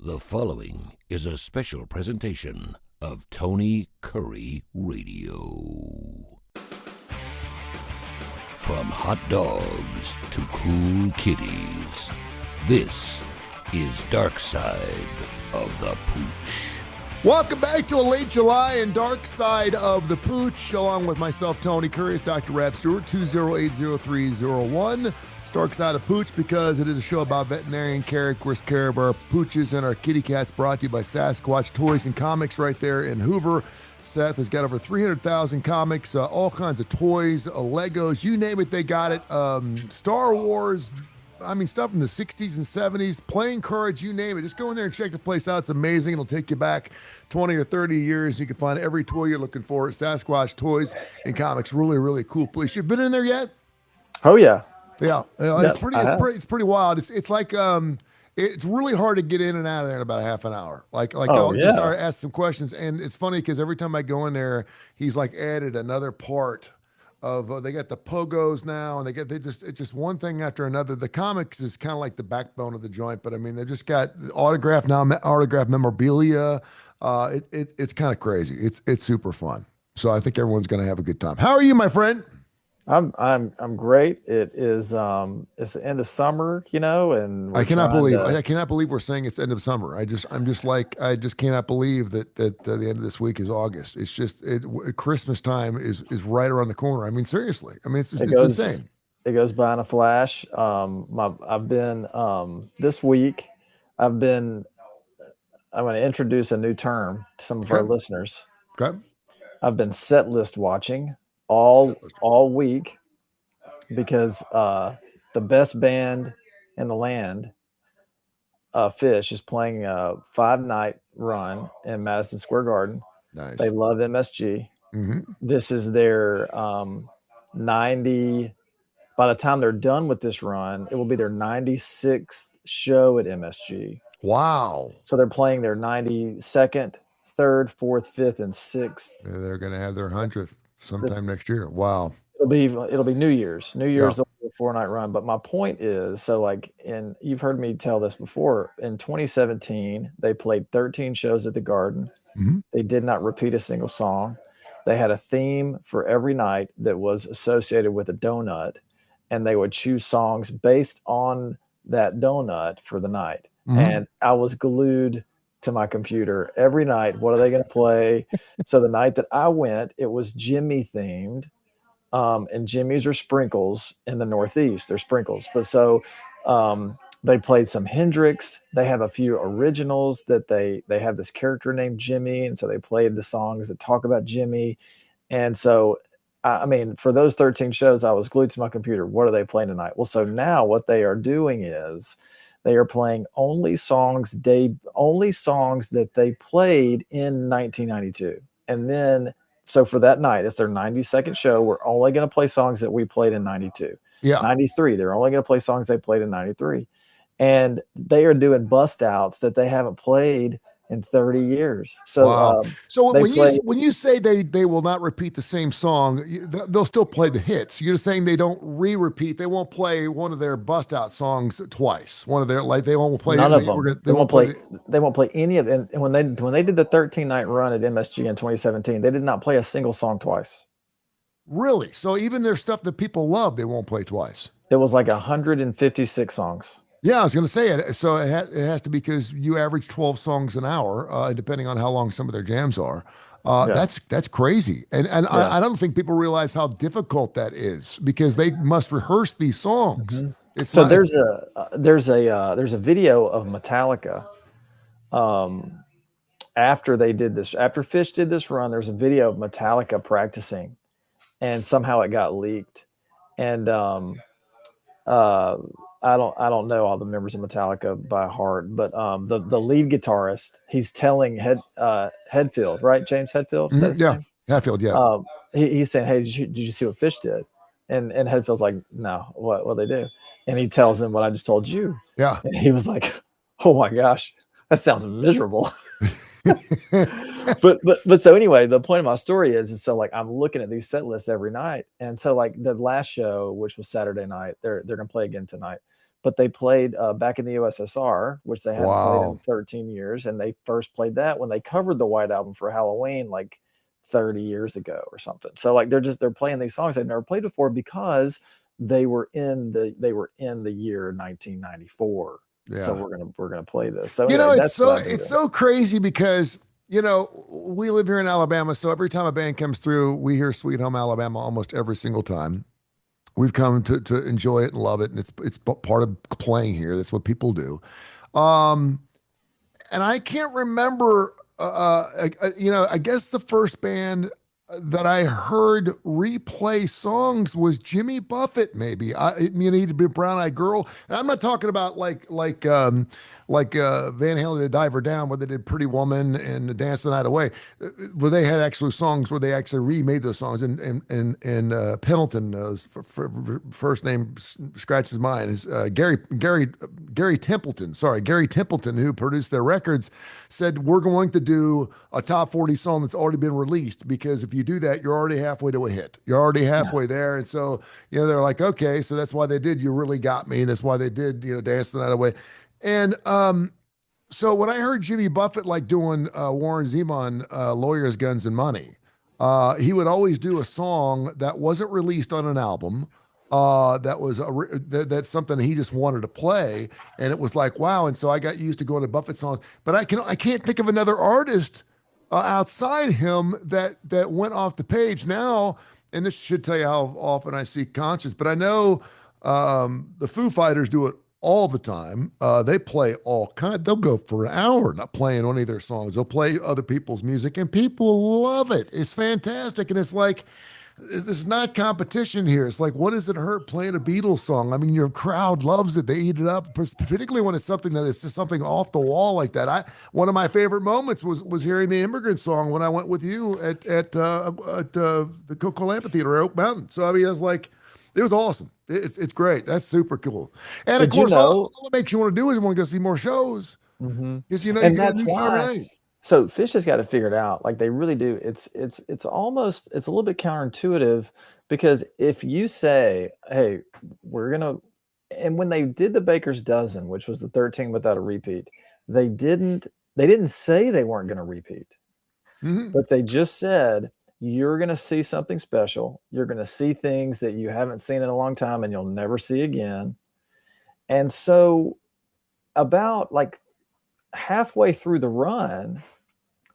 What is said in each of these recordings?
The following is a special presentation of Tony Curry Radio. From hot dogs to cool kitties, this is Darkside of the Pooch. Welcome back to a late July and Darkside of the Pooch, along with myself, Tony Curry. It's Dr. Rab Stewart, 2080301. It's Darkside of Pooch because it is a show about veterinarian care, of course, care of our pooches and our kitty cats, brought to you by Sasquatch Toys and Comics right there in Hoover. Seth has got over 300,000 comics, all kinds of toys, Legos, you name it, they got it. Star Wars, stuff in the 60s and 70s, playing cards, you name it. Just go in there and check the place out. It's amazing. It'll take you back 20 or 30 years. You can find every toy you're looking for at Sasquatch Toys and Comics. Really, really cool place. You've been in there yet? Oh, yeah. Yeah. Yep, It's pretty wild. It's like, it's really hard to get in and out of there in about a half an hour. I'll just start ask some questions. And it's funny because every time I go in there, he's like added another part of, they got the pogos now, and it's just one thing after another. The comics is kind of like the backbone of the joint, but I mean, they've just got autograph memorabilia. It's kind of crazy. It's super fun. So I think everyone's going to have a good time. How are you, my friend? I'm great. It is it's the end of summer, and I cannot believe we're saying it's end of summer. I just cannot believe that the end of this week is August. It's just Christmas time is right around the corner. I mean, seriously. I mean, it's insane. It goes by in a flash. I've been this week. I'm going to introduce a new term to some of our listeners. Okay. I've been set list watching all week because the best band in the land, Fish, is playing a 5-night run in Madison Square Garden. Nice. They love MSG. Mm-hmm. This is their 90. By the time they're done with this run, it will be their 96th show at MSG. Wow. So they're playing their 92nd, 3rd, 4th, 5th, and 6th. They're going to have their 100th sometime next year. Wow. It'll be New Year's. New Year's, will be a 4-night run. But my point is, you've heard me tell this before. In 2017, they played 13 shows at the Garden. Mm-hmm. They did not repeat a single song. They had a theme for every night that was associated with a donut, and they would choose songs based on that donut for the night. Mm-hmm. And I was glued to my computer every night. What are they going to play? So the night that I went, it was Jimmy themed. And Jimmy's are sprinkles in the Northeast. They're sprinkles. But so they played some Hendrix. They have a few originals that they have this character named Jimmy. And so they played the songs that talk about Jimmy. And so, for those 13 shows, I was glued to my computer. What are they playing tonight? Well, so now what they are doing is they are playing only songs that they played in 1992. And then, so for that night, it's their 92nd show. We're only going to play songs that we played in 92. Yeah. 93, they're only going to play songs they played in 93. And they are doing bust outs that they haven't played in 30 years. So, wow. So when you say they will not repeat the same song, they'll still play the hits. You're saying they don't repeat. They won't play one of their bust out songs twice. One of their, they won't play none of them. They won't play any of it. And when they did the 13-night run at MSG in 2017, they did not play a single song twice. Really? So even their stuff that people love, they won't play twice. It was like 156 songs. Yeah, I was going to say it. So it has to be because you average 12 songs an hour, depending on how long some of their jams are. That's crazy. And I don't think people realize how difficult that is because they must rehearse these songs. Mm-hmm. There's a video of Metallica. After Fish did this run, there's a video of Metallica practicing, and somehow it got leaked. And I don't know all the members of Metallica by heart, but the lead guitarist, he's telling Hetfield, right? James Hetfield? Is that his name? Hetfield, yeah. He's saying, hey, did you see what Fish did? And Hetfield's like, no, what they do? And he tells him what I just told you. Yeah. And he was like, oh my gosh, that sounds miserable. but so anyway, the point of my story is so I'm looking at these set lists every night. And so the last show, which was Saturday night, they're going to play again tonight. but they played back in the USSR, which they hadn't played in Wow. 13 years. And they first played that when they covered the White Album for Halloween, like 30 years ago or something. So like they're playing these songs they've never played before because they were in the year 1994. So Yeah. we're gonna play this. So You anyway, know, that's what I've been it's doing. so crazy because we live here in Alabama, so every time a band comes through, we hear Sweet Home Alabama almost every single time. We've come to enjoy it and love it, and it's part of playing here. That's what people do. Um, and I can't remember. I guess the first band that I heard replay songs was Jimmy Buffett. Maybe he'd be Brown Eyed Girl, and I'm not talking about like Van Halen did Dive Her Down, where they did Pretty Woman and Dance the Night Away, where they had actual songs where they actually remade those songs. And Pendleton, first name scratches mine, is Gary Templeton. Sorry, Gary Templeton, who produced their records, said we're going to do a top 40 song that's already been released, because if you do that, you're already halfway to a hit. You're already halfway there. And so, they're like, okay, so that's why they did You Really Got Me. That's why they did, Dance the Night Away. And so when I heard Jimmy Buffett like doing Warren Zevon, Lawyers, Guns, and Money, he would always do a song that wasn't released on an album. That's something he just wanted to play, and it was like wow. And so I got used to going to Buffett songs, but I can't think of another artist outside him that went off the page now. And this should tell you how often I see concerts, but I know the Foo Fighters do it all the time. They play all kind. They'll go for an hour not playing any of their songs. They'll play other people's music, and people love it. It's fantastic, and it's like this is not competition here. It's like, what does it hurt playing a Beatles song? I mean, your crowd loves it. They eat it up, particularly when it's something that is just something off the wall like that. One of my favorite moments was hearing the Immigrant Song when I went with you at the Coca-Cola Amphitheater at Oak Mountain. So I mean, it was awesome. It's great. That's super cool. And of Did you course, all know? it makes you want to do is you want to go see more shows Hmm. because you And get a that's new show every why. night. So Fish has got to figure it out. Like they really do. It's almost it's a little bit counterintuitive because if you say, "Hey, we're gonna," and when they did the Baker's Dozen, which was the 13 without a repeat, they didn't say they weren't going to repeat, Hmm. but they just said you're going to see something special. You're going to see things that you haven't seen in a long time and you'll never see again. And so about like halfway through the run,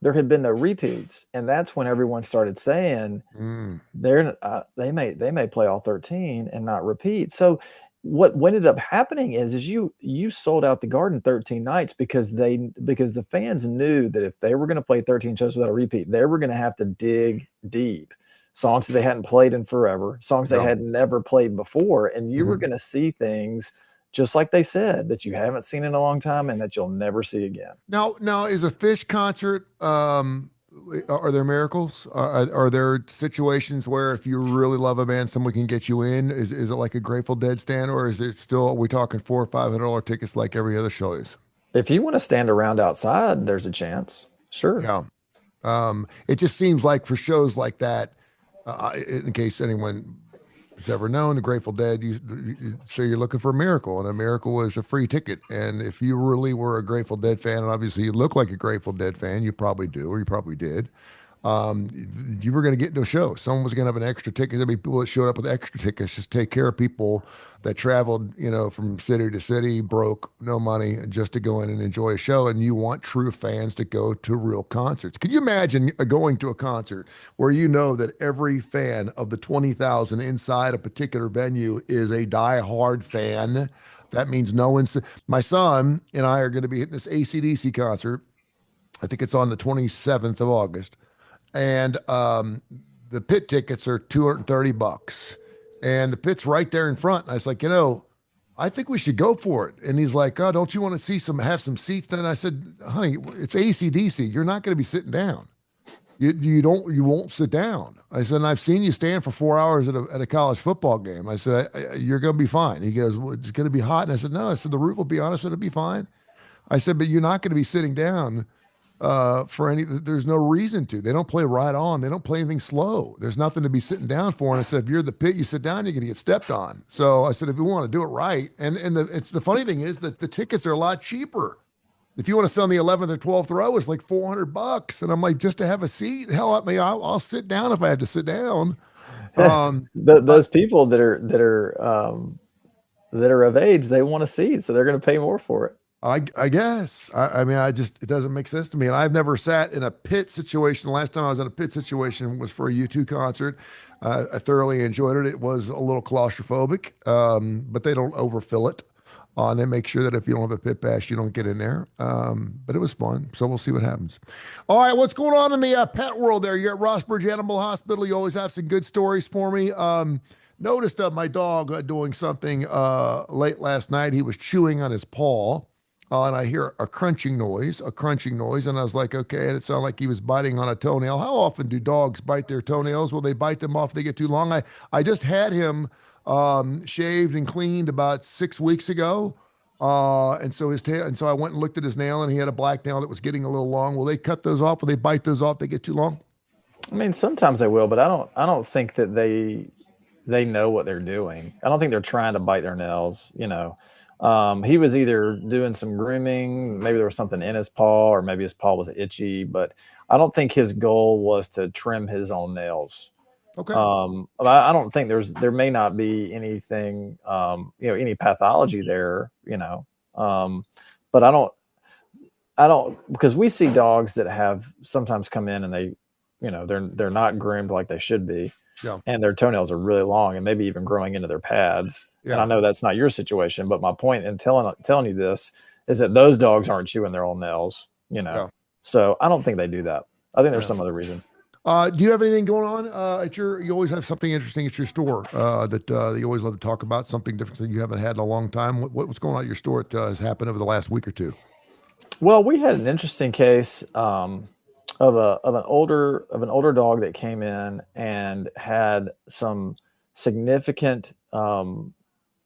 there had been no repeats, and that's when everyone started saying Mm. they may play all 13 and not repeat. So what ended up happening is you sold out the Garden 13 nights because the fans knew that if they were going to play 13 shows without a repeat, they were going to have to dig deep, songs that they hadn't played in forever, songs they Yeah. had never played before, and you were Mhm. going to see things just like they said that you haven't seen in a long time and that you'll never see again. Now, is a Fish concert? Are there miracles? Are there situations where if you really love a band, someone can get you in? Is it like a Grateful Dead stand, or is it still? Are we talking $400 or $500 tickets like every other show is? If you want to stand around outside, there's a chance. Sure. Yeah. It just seems like for shows like that, in case anyone has ever known the Grateful Dead, you say you're looking for a miracle, and a miracle is a free ticket. And if you really were a Grateful Dead fan, and obviously you look like a Grateful Dead fan, you probably do, or you probably did. um, you were going to get into a show. Someone was going to have an extra ticket. There'd be people that showed up with extra tickets, just take care of people that traveled, from city to city, broke, no money, just to go in and enjoy a show. And you want true fans to go to real concerts. Can you imagine going to a concert where you know that every fan of the 20,000 inside a particular venue is a die-hard fan? That means no one's. My son and I are going to be hitting this AC/DC concert. I think it's on the 27th of August, and the pit tickets are $230, and the pit's right there in front. And I was like, I think we should go for it. And he's like, oh, don't you want to have some seats? And I said, honey, it's AC/DC. You're not going to be sitting down. You won't sit down. I said, and I've seen you stand for 4 hours at a college football game. I said, you're going to be fine. He goes, well, it's going to be hot. And I said, no. I said, the roof will be on us. It'll be fine. I said, but you're not going to be sitting down There's no reason to. They don't play right on. They don't play anything slow. There's nothing to be sitting down for. And I said, if you're the pit, you sit down, you're going to get stepped on. So I said, if you want to do it right, the funny thing is that the tickets are a lot cheaper. If you want to sit on the 11th or 12th row, it's like $400. And I'm like, just to have a seat, hell, I'll sit down if I have to sit down. Those people that are of age, they want a seat, so they're going to pay more for it. I guess. I mean, it doesn't make sense to me. And I've never sat in a pit situation. The last time I was in a pit situation was for a U2 concert. I thoroughly enjoyed it. It was a little claustrophobic, but they don't overfill it. And they make sure that if you don't have a pit pass, you don't get in there. But it was fun. So we'll see what happens. All right. What's going on in the pet world there? You're at Rossbridge Animal Hospital. You always have some good stories for me. Noticed my dog doing something late last night. He was chewing on his paw. And I hear a crunching noise. And I was like, okay. And it sounded like he was biting on a toenail. How often do dogs bite their toenails? Will they bite them off if they get too long? I just had him shaved and cleaned about 6 weeks ago. And so I went and looked at his nail, and he had a black nail that was getting a little long. Will they cut those off? Will they bite those off if they get too long? I mean, sometimes they will, but I don't think that they know what they're doing. I don't think they're trying to bite their nails, you know. He was either doing some grooming, maybe there was something in his paw, or maybe his paw was itchy, but I don't think his goal was to trim his own nails. Okay. I don't think there may not be anything, any pathology there, but I don't, because we see dogs that have sometimes come in and they, they're not groomed like they should be. Yeah. And their toenails are really long and maybe even growing into their pads. Yeah. And I know that's not your situation, but my point in telling you this is that those dogs aren't chewing their own nails, Yeah. So I don't think they do that. I think there's some other reason. Do you have anything going on you always have something interesting at your store that you always love to talk about, something different that you haven't had in a long time? What's going on at your store that has happened over the last week or two? Well, we had an interesting case of an older dog that came in and had some significant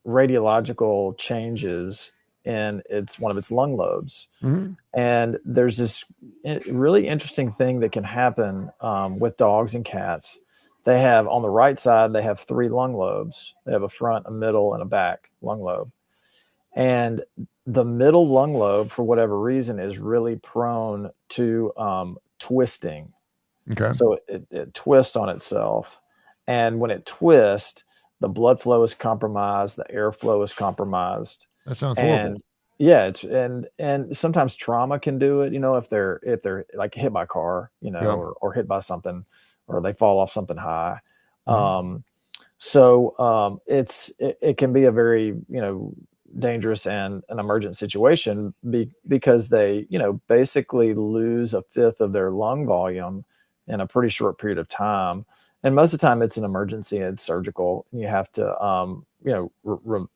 radiological changes in one of its lung lobes. Mm-hmm. And there's this really interesting thing that can happen with dogs and cats. They have, on the right side, they have 3 lung lobes. They have a front, a middle, and a back lung lobe. And the middle lung lobe, for whatever reason, is really prone to twisting. Okay. So it twists on itself. And when it twists, the blood flow is compromised, the airflow is compromised. That sounds horrible. And yeah, and sometimes trauma can do it, if they're like hit by a car, or hit by something, or they fall off something high. Mm-hmm. It can be a very, dangerous and an emergent situation because they, basically lose a fifth of their lung volume in a pretty short period of time. And most of the time it's an emergency, it's surgical. And you have to, you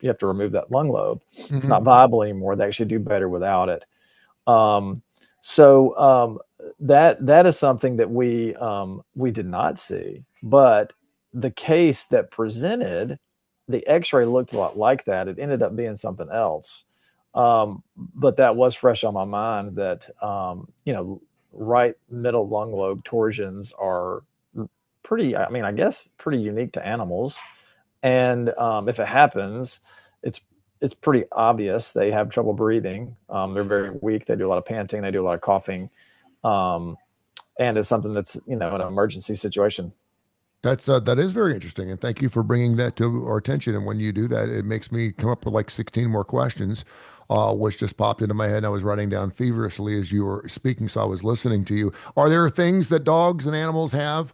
have to remove that lung lobe. Mm-hmm. It's not viable anymore. They actually do better without it. That is something that we did not see, but the case that presented, the x-ray looked a lot like that. It ended up being something else. But that was fresh on my mind that, right middle lung lobe torsions are pretty unique to animals. And if it happens, it's pretty obvious. They have trouble breathing. They're very weak. They do a lot of panting. They do a lot of coughing. And it's something that's, an emergency situation. That is very interesting, and thank you for bringing that to our attention. And when you do that, it makes me come up with like 16 more questions, which just popped into my head. And I was writing down feverishly as you were speaking, so I was listening to you. Are there things that dogs and animals have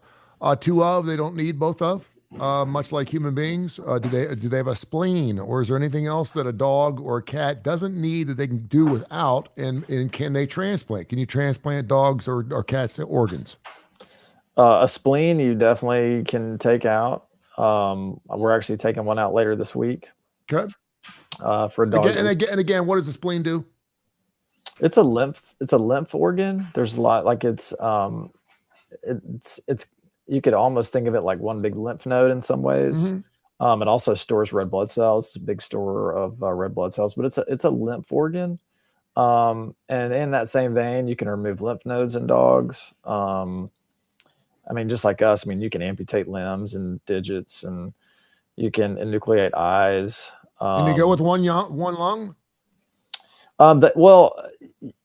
2 of, they don't need both of, much like human beings? Do they have a spleen, or is there anything else that a dog or a cat doesn't need that they can do without? And can they transplant? Can you transplant dogs or cats' organs? A spleen you definitely can take out. We're actually taking one out later this week. Okay. For a dog. Again, what does the spleen do? It's a lymph organ. There's a lot, like it's you could almost think of it like one big lymph node in some ways. Mm-hmm. It also stores red blood cells. It's a big store of red blood cells, but it's a lymph organ. And in that same vein, you can remove lymph nodes in dogs. I mean, just like us, I mean, you can amputate limbs and digits, and you can enucleate eyes. And you go with one lung? Well,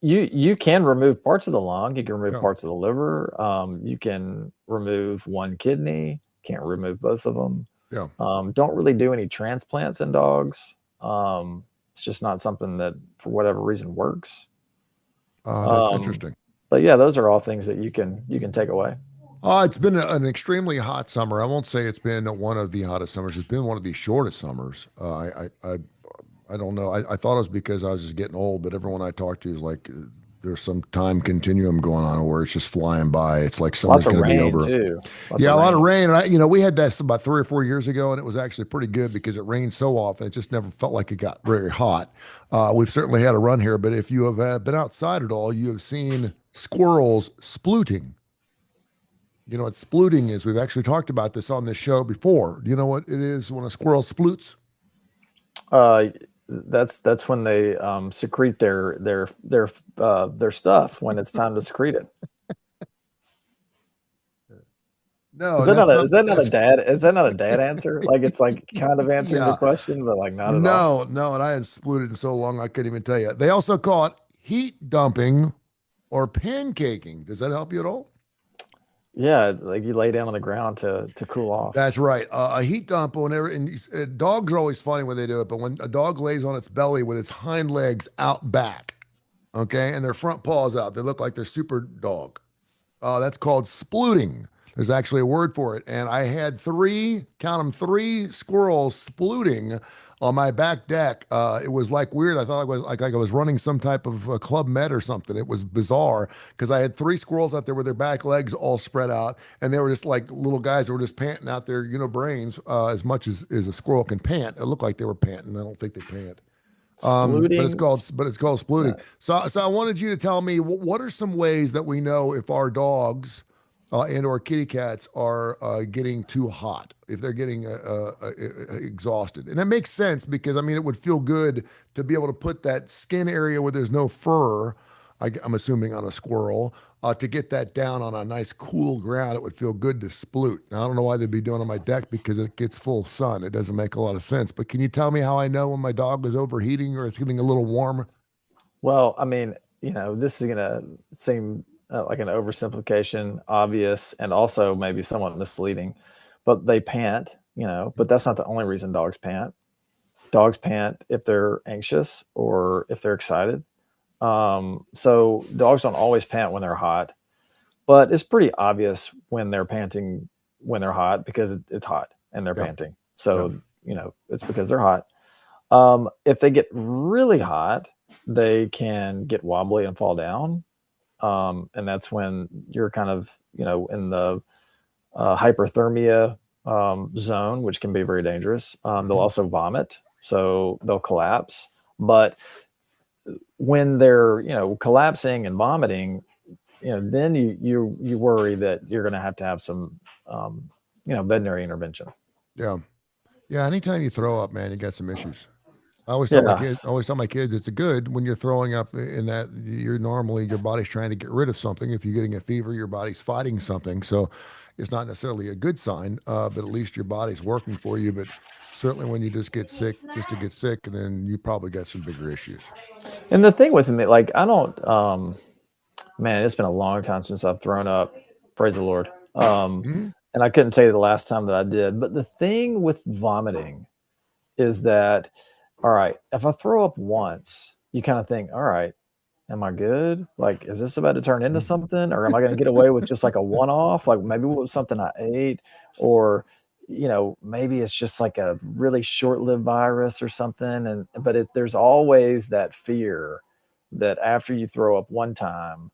you can remove parts of the lung. You can remove Yeah. parts of the liver. You can remove one kidney. Can't remove both of them. Yeah. Don't really do any transplants in dogs. It's just not something that, for whatever reason, works. That's Um, interesting. but yeah, those are all things that you can take away. It's been an extremely hot summer. I won't say it's been one of the hottest summers. It's been one of the shortest summers. I don't know. I thought it was because I was just getting old, but everyone I talked to is like, there's some time continuum going on where it's just flying by. It's like Lots summer's of going to be rain over. too. Lots Yeah, of a lot of rain. rain. And we had this about 3 or 4 years ago, and it was actually pretty good because it rained so often. It just never felt like it got very hot. We've certainly had a run here, but if you have been outside at all, you have seen squirrels splooting. You know what splooting is? We've actually talked about this on this show before. Do you know what it is when a squirrel sploots? Uh, that's when they secrete their stuff when it's time to secrete it. No, and that's Is something. that not a dad? Is that not a dad answer? Like it's like kind of answering the Yeah. question, but like not at all. No, no, and I hadn't splooted in so long I couldn't even tell you. They also call it heat dumping or pancaking. Does that help you at all? Yeah, like you lay down on the ground to cool off. That's right. A heat dump, whenever, and dogs are always funny when they do it, but when a dog lays on its belly with its hind legs out back, okay, and their front paws out, they look like they're super dog. That's called splooting. There's actually a word for it. And I had three, count them, three squirrels splooting on my back deck. It was like weird. I thought I was like I was running some type of Club Med or something. It was bizarre because I had three squirrels out there with their back legs all spread out, and they were just like little guys that were just panting out their, brains as much as a squirrel can pant. It looked like they were panting. I don't think they pant. But it's Splooting. called splooting. Yeah. So I wanted you to tell me what are some ways that we know if our dogs and or kitty cats are getting too hot, if they're getting exhausted. And that makes sense because I mean it would feel good to be able to put that skin area where there's no fur. I'm assuming on a squirrel. To get that down on a nice cool ground, it would feel good to sploot. Now, I don't know why they'd be doing it on my deck because it gets full sun. It doesn't make a lot of sense. But can you tell me how I know when my dog is overheating or it's getting a little warm? Well, I mean, this is gonna seem like an oversimplification, obvious, and also maybe somewhat misleading. But they pant, but that's not the only reason dogs pant. Dogs pant if they're anxious or if they're excited. So dogs don't always pant when they're hot, but it's pretty obvious when they're panting when they're hot because it's hot and they're Yeah, panting. yeah. So, it's because they're hot. If they get really hot, they can get wobbly and fall down. And that's when you're kind of, in the hyperthermia zone, which can be very dangerous. They'll Mhm. also vomit, so they'll collapse. But when they're, collapsing and vomiting, then you worry that you're going to have some, veterinary intervention. Yeah. Yeah. Anytime you throw up, man, you got some issues. Yeah. I always tell my kids it's a good when you're throwing up in that you're normally your body's trying to get rid of something. If you're getting a fever, your body's fighting something. So it's not necessarily a good sign, but at least your body's working for you. But certainly when you just get sick, just to get sick, then you probably got some bigger issues. And the thing with me, like, I don't, man, it's been a long time since I've thrown up. Praise the Lord. Mhm. And I couldn't tell you the last time that I did. But the thing with vomiting is that, all right, if I throw up once, you kind of think, all right, am I good? Like, is this about to turn into something? Or am I going to get away with just like a one off? Like, maybe it was something I ate, or, maybe it's just like a really short lived virus or something. But there's always that fear that after you throw up one time,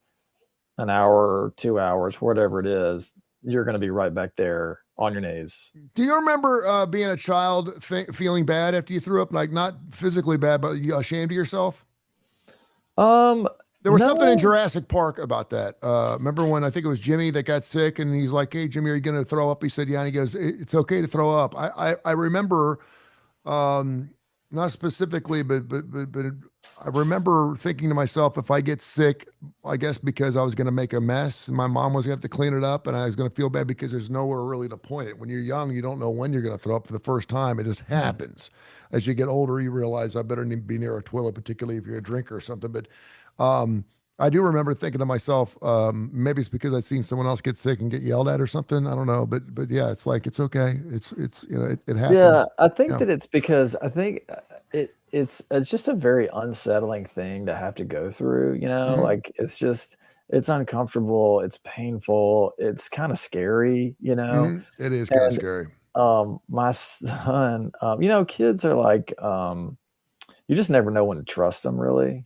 an hour or 2 hours, whatever it is, you're going to be right back there on your knees. Do you remember being a child feeling bad after you threw up? Like not physically bad, but you ashamed of yourself? Um, There was something in no, Jurassic Park about that. Remember when I think it was Jimmy that got sick and he's like, "Hey, Jimmy, are you going to throw up?" He said, "Yeah." And he goes, "It's okay to throw up." I remember, not specifically, but I remember thinking to myself, if I get sick, I guess because I was going to make a mess, and my mom was going to have to clean it up, and I was going to feel bad because there's nowhere really to point it. When you're young, you don't know when you're going to throw up for the first time. It just happens. As you get older, you realize I better be near a toilet, particularly if you're a drinker or something. But um, I do remember thinking to myself, maybe it's because I'd seen someone else get sick and get yelled at or something. I don't know, but yeah, it's like it's okay. It's it Yeah, happens. I think Yeah. that it's because I think it's just a very unsettling thing to have to go through, Hmm. like it's uncomfortable, it's painful, it's kind of scary, Hmm. It is kind of and scary. my son, kids are like, you just never know when to trust them really.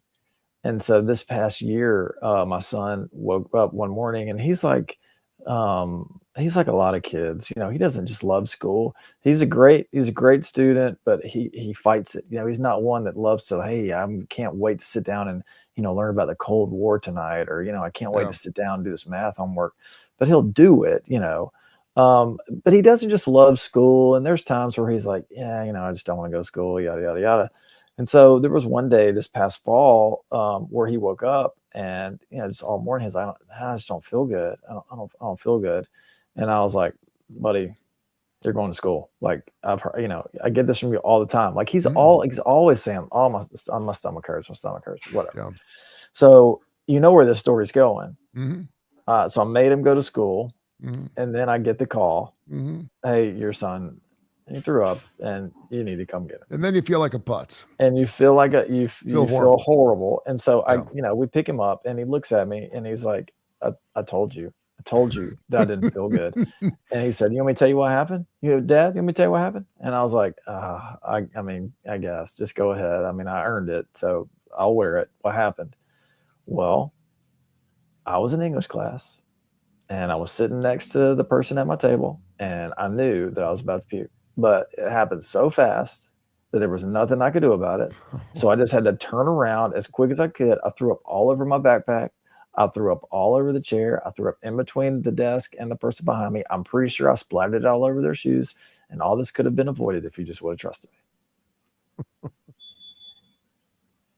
And so this past year, my son woke up one morning and he's like a lot of kids. He doesn't just love school. He's a great student, but he fights it. He's not one that loves to, hey, I can't wait to sit down and, learn about the Cold War tonight, or, I can't wait Yeah. to sit down and do this math homework. But he'll do it. But he doesn't just love school. And there's times where he's like, yeah, I just don't want to go to school, yada, yada, yada. And so there was one day this past fall, where he woke up and just all morning he's like, I just don't feel good. I don't feel good. And I was like, buddy, you're going to school. Like I've heard, I get this from you all the time. Like Mm-mm. he's always saying, oh, my stomach hurts, my stomach hurts, whatever. Yeah. So you know where this story's going. Hmm. So I made him go to school, Hmm. and then I get the call, Hmm. hey, your son, he threw up, and you need to come get him. And then you feel like a putz. And you feel like Feel you feel horrible. horrible. And so Yeah. we pick him up, and he looks at me and he's like, I told you that I didn't feel good. And he said, you want me to tell you what happened? Dad, you want me to tell you what happened? And I was like, I mean, I guess just go ahead. I mean, I earned it, so I'll wear it. What happened? Well, I was in English class, and I was sitting next to the person at my table, and I knew that I was about to puke, but it happened so fast that there was nothing I could do about it. So I just had to turn around as quick as I could. I threw up all over my backpack. I threw up all over the chair. I threw up in between the desk and the person behind me. I'm pretty sure I splattered it all over their shoes. And all this could have been avoided if you just would have trusted me.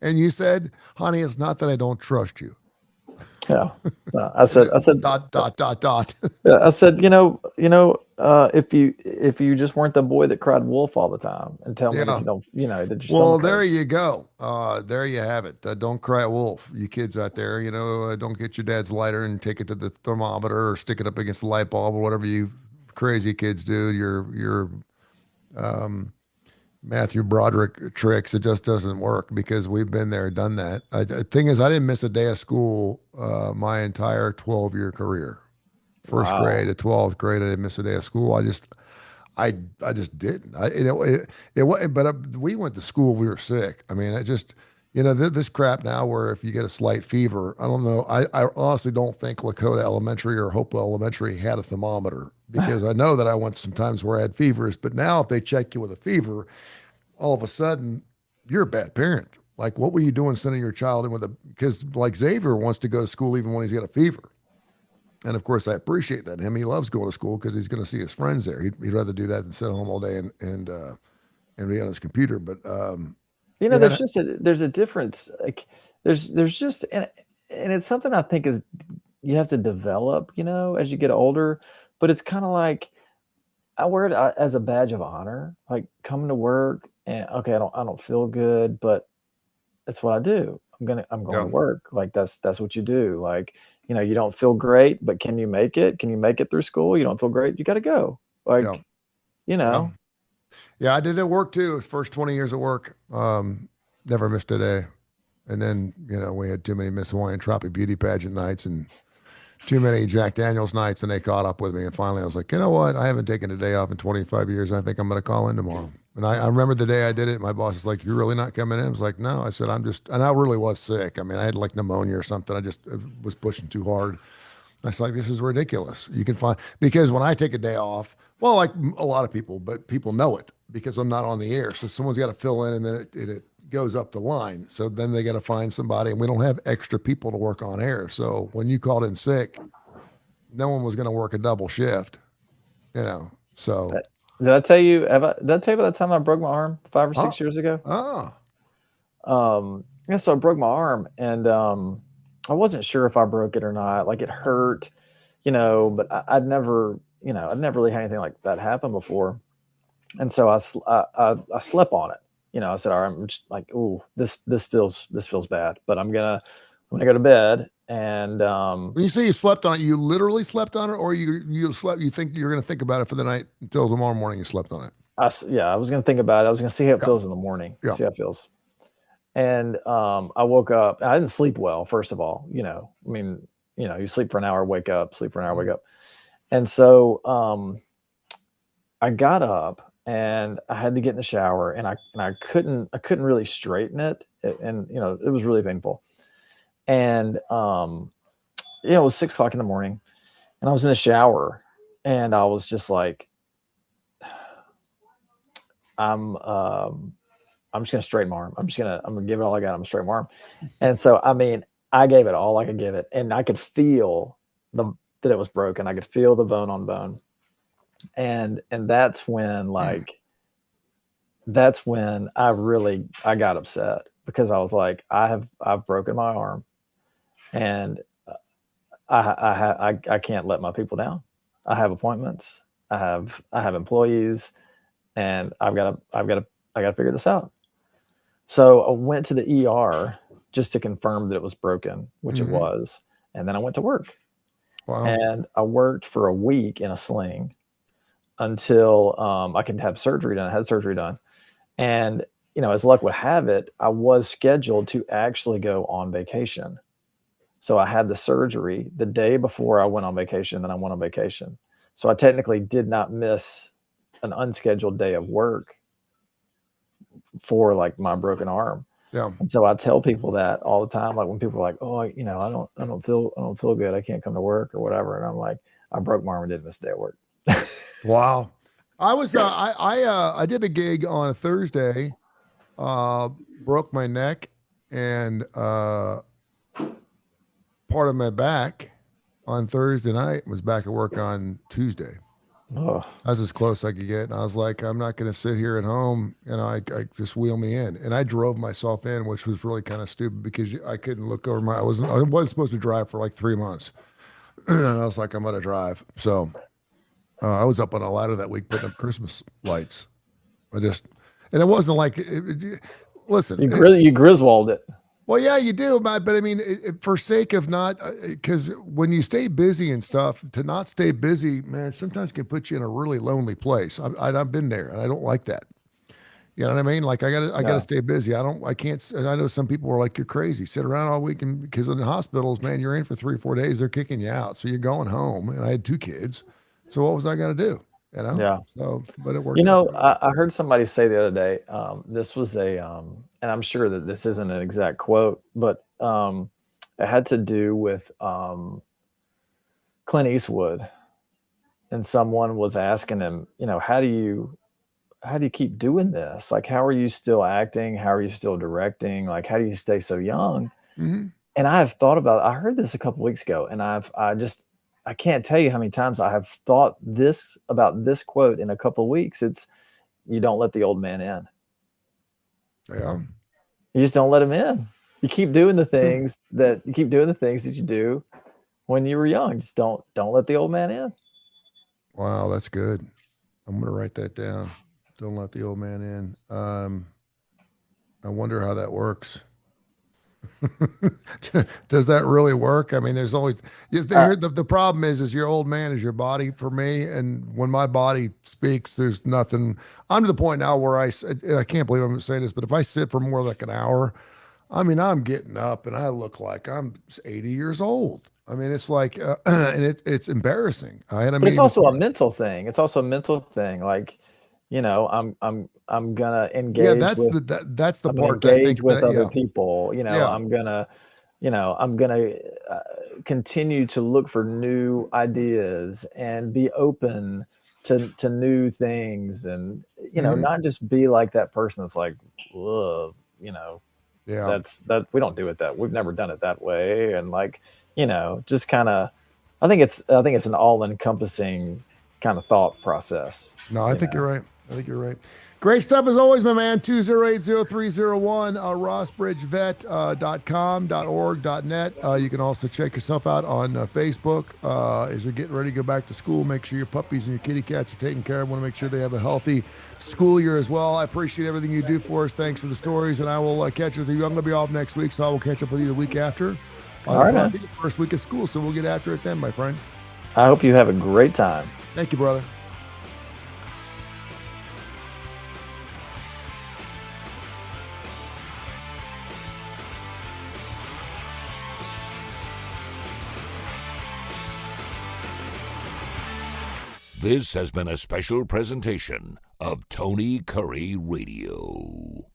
And you said, honey, it's not that I don't trust you. Yeah. I said, Dot, dot, dot, dot. yeah, I said, if you just weren't the boy that cried wolf all the time, and tell me that Yeah. you don't, that your son Well, cried. there you go. There you have it. Don't cry wolf, you kids out there. Don't get your dad's lighter and take it to the thermometer or stick it up against the light bulb or whatever you crazy kids do. Your Matthew Broderick tricks. It just doesn't work because we've been there, done that. The thing is, I didn't miss a day of school my entire 12-year career. First grade Wow. to 12th grade, I didn't miss a day of school. I just didn't. But we went to school. We were sick. I mean, this crap now. Where if you get a slight fever, I don't know. I honestly don't think Lakota Elementary or Hopewell Elementary had a thermometer because I know that I went some times where I had fevers. But now, if they check you with a fever, all of a sudden you're a bad parent. Like, what were you doing sending your child in with a? Because like Xavier wants to go to school even when he's got a fever. And of course, I appreciate that. Him, he loves going to school because he's going to see his friends there. He'd rather do that than sit home all day and be on his computer. But There's yeah, just there's a difference. Like there's just and it's something I think is you have to develop, as you get older. But it's kind of like I wear it as a badge of honor, like coming to work and okay, I don't feel good, but that's what I do. I'm going to yeah, work. Like that's what you do. Like, you don't feel great, but can you make it? Can you make it through school? You don't feel great, you got to go. yeah, Like, you yeah, know, yeah. I did it at work too. His first 20 years of work, never missed a day. And then we had too many Miss Hawaiian Tropic beauty pageant nights and too many Jack Daniels nights, and they caught up with me. And finally, I was like, you know what? I haven't taken a day off in 25 years. I think I'm going to call in tomorrow. And I remember the day I did it. My boss was like, "You're really not coming in?" I was like, "No." I said, "I'm just," and I really was sick. I mean, I had like pneumonia or something. I just was pushing too hard. I was like, "This is ridiculous." You can find because when I take a day off, well, like a lot of people, but people know it because I'm not on the air. So someone's got to fill in, and then it goes up the line. So then they got to find somebody, and we don't have extra people to work on air. So when you called in sick, no one was going to work a double shift, you know. So, did I tell you? Did I tell you about that time I broke my arm 5 or oh, 6 years ago? oh, Yeah, so I broke my arm, and I wasn't sure if I broke it or not. Like it hurt, but I'd never really had anything like that happen before. And so I slept on it. I said, all right, I'm just like, ooh, this feels bad, but I'm gonna go to bed. And When you say you slept on it, you literally slept on it, or you slept. You think you're going to think about it for the night until tomorrow morning. You slept on it. yeah, I was gonna think about it. I was gonna see how it Yeah, feels in the morning, yeah. see how it feels. And I woke up. I didn't sleep well, first of all. I mean, you sleep for an hour, wake up, sleep for an hour, wake Mhm. up. And so I got up and I had to get in the shower, and I couldn't really straighten it, and it was really painful. And it was 6 o'clock in the morning, and I was in the shower, and I was just like, I'm um, I'm just gonna straighten my arm. I'm gonna give it all I got. I'm gonna straighten my arm. And so I mean, I gave it all I could give it, and I could feel the that it was broken. I could feel the bone on bone, and that's when I got upset, because I was like, I've broken my arm, and I can't let my people down. I have appointments. I have employees, and I got to figure this out. So I went to the ER just to confirm that it was broken, which it Hmm. was, and then I went to work, Wow. and I worked for a week in a sling until I could have surgery done. I had surgery done, and as luck would have it, I was scheduled to actually go on vacation. So I had the surgery the day before I went on vacation, then I went on vacation. So I technically did not miss an unscheduled day of work for like my broken arm. Yeah. And so I tell people that all the time, like when people are like, "Oh, I don't feel good. I can't come to work or whatever," and I'm like, "I broke my arm and didn't miss a day of work." Wow. I did a gig on a Thursday, uh, broke my neck and part of my back on Thursday night, was back at work on Tuesday. Oh, I was as close I could get. And I was like, I'm not going to sit here at home. I just wheel me in. And I drove myself in, which was really kind of stupid because I couldn't look over I wasn't supposed to drive for like 3 months. And I was like, I'm going to drive. So I was up on a ladder that week putting up Christmas lights. I just, and it wasn't like, listen, you Griswold it. well, yeah, you do, but I mean, for sake of not, because when you stay busy and stuff, to not stay busy, man, sometimes can put you in a really lonely place. I've been there, and I don't like that. You know what I mean? Like I gotta Yeah, stay busy. I can't. I know some people are like, you're crazy. Sit around all week, and because in the hospitals, man, you're in for 3 or 4 days, they're kicking you out, so you're going home. And I had 2 kids, so what was I gonna do? You know? yeah. So, but it worked out pretty well. I heard somebody say the other day. This was and I'm sure that this isn't an exact quote, but it had to do with Clint Eastwood, and someone was asking him, how do you keep doing this? Like, how are you still acting? How are you still directing? Like, how do you stay so young? Hmm. And I've thought about, I heard this a couple weeks ago, and I can't tell you how many times I have thought this about this quote in a couple of weeks. It's, you don't let the old man in. Yeah. You just don't let him in. You keep doing the things that you do when you were young. Just don't let the old man in. Wow, that's good. I'm gonna write that down. Don't let the old man in. I wonder how that works. Does that really work? I mean, there's always Uh, the problem is your old man is your body for me, and when my body speaks, there's nothing. I'm to the point now where and I can't believe I'm saying this, but if I sit for more like an hour, I mean, I'm getting up and I look like I'm 80 years old. I mean, it's like, and it's embarrassing. I had a but it's meeting this also a morning. mental thing. It's also a mental thing. Like, I'm gonna Yeah, engage with that's the I'm going to part I engage think with that, other yeah, people. yeah. I'm going to continue to look for new ideas and be open to new things, and Hmm. not just be like that person that's like, ugh, Yeah. that we don't do it that we've never done it that way, and like, just kind of, I think it's an all encompassing kind of thought process. No, I you think you're know right. I think you're right. Great stuff as always, my man. 2080301, rossbridgevet.com.org.net. You can also check yourself out on Facebook. As you're getting ready to go back to school, make sure your puppies and your kitty cats are taken care of. Want to make sure they have a healthy school year as well. I appreciate everything you do for us. Thanks for the stories, and I will catch up with you. I'm going to be off next week, so I will catch up with you the week after. All right, man. The first week of school, so we'll get after it then, my friend. I hope you have a great time. Thank you, brother. This has been a special presentation of Tony Curry Radio.